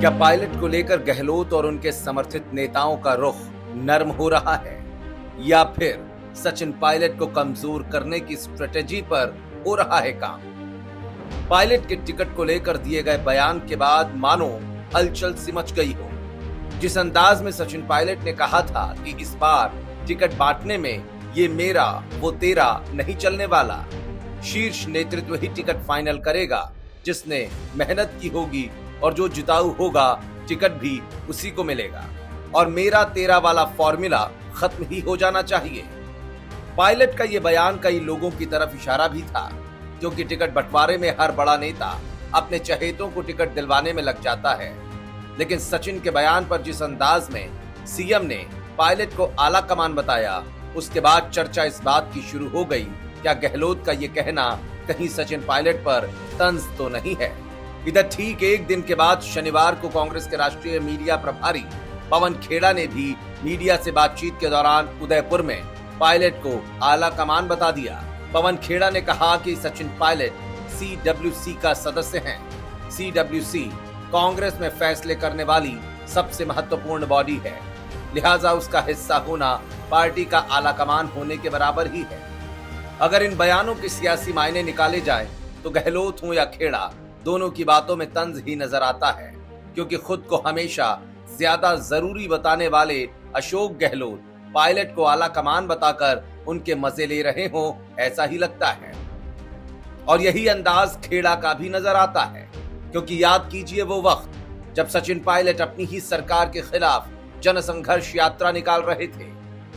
क्या पायलट को लेकर गहलोत और उनके समर्थित नेताओं का रुख नर्म हो रहा है या फिर सचिन पायलट को कमजोर करने की स्ट्रेटेजी पर हो रहा है काम? पायलट के टिकट को लेकर दिए गए बयान के बाद मानो हलचल सी मच गई हो। जिस अंदाज में सचिन पायलट ने कहा था कि इस बार टिकट बांटने में ये मेरा वो तेरा नहीं चलने वाला, शीर्ष नेतृत्व ही टिकट फाइनल करेगा, जिसने मेहनत की होगी और जो जिताऊ होगा टिकट भी उसी को मिलेगा और मेरा तेरा वाला फॉर्मूला खत्म ही हो जाना चाहिए। पायलट का ये बयान कई लोगों की तरफ इशारा भी था, क्योंकि टिकट बंटवारे में हर बड़ा नेता अपने चहेतों को टिकट दिलवाने में लग जाता है। लेकिन सचिन के बयान पर जिस अंदाज में सीएम ने पायलट को आला कमान बताया, उसके बाद चर्चा इस बात की शुरू हो गई, क्या गहलोत का ये कहना कहीं सचिन पायलट पर तंज तो नहीं है? इधर ठीक एक दिन के बाद शनिवार को कांग्रेस के राष्ट्रीय मीडिया प्रभारी पवन खेड़ा ने भी मीडिया से बातचीत के दौरान उदयपुर में पायलट को आला कमान बता दिया। पवन खेड़ा ने कहा कि सचिन पायलट CWC का सदस्य हैं। CWC कांग्रेस में फैसले करने वाली सबसे महत्वपूर्ण बॉडी है, लिहाजा उसका हिस्सा होना पार्टी का आला कमान होने के बराबर ही है। अगर इन बयानों के सियासी मायने निकाले जाएं, तो गहलोत हो या खेड़ा, दोनों की बातों में तंज ही नजर आता है, क्योंकि खुद को हमेशा ज्यादा जरूरी बताने वाले अशोक गहलोत पायलट को आला कमान बताकर उनके मजे ले रहे हो, ऐसा ही लगता है। और यही अंदाज खेड़ा का भी नजर आता है, क्योंकि याद कीजिए वो वक्त जब सचिन पायलट अपनी ही सरकार के खिलाफ जनसंघर्ष यात्रा निकाल रहे थे।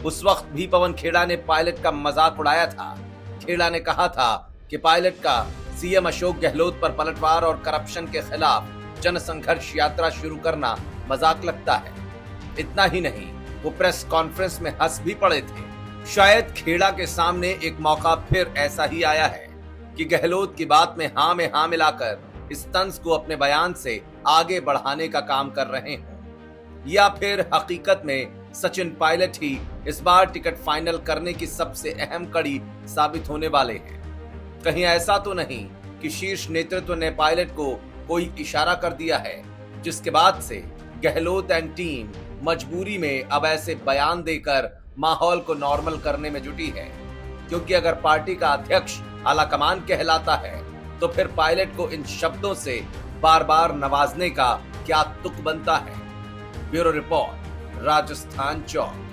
उस वक्त भी पवन खेड़ा ने पायलट का मजाक उड़ाया था। खेड़ा ने कहा था कि पायलट का सीएम अशोक गहलोत पर पलटवार और करप्शन के खिलाफ जनसंघर्ष यात्रा शुरू करना मजाक लगता है। इतना ही नहीं, वो प्रेस कॉन्फ्रेंस में हंस भी पड़े थे। शायद खेड़ा के सामने एक मौका फिर ऐसा ही आया है कि गहलोत की बात में हाँ मिलाकर इस तंज को अपने बयान से आगे बढ़ाने का काम कर रहे हैं, या फिर हकीकत में सचिन पायलट ही इस बार टिकट फाइनल करने की सबसे अहम कड़ी साबित होने वाले हैं। कहीं ऐसा तो नहीं कि शीर्ष नेतृत्व ने पायलट को कोई इशारा कर दिया है, जिसके बाद से गहलोत एंड टीम मजबूरी में अब ऐसे बयान देकर माहौल को नॉर्मल करने में जुटी है। क्योंकि अगर पार्टी का अध्यक्ष आलाकमान कहलाता है, तो फिर पायलट को इन शब्दों से बार बार नवाजने का क्या तुक बनता है? ब्यूरो रिपोर्ट, राजस्थान चौक।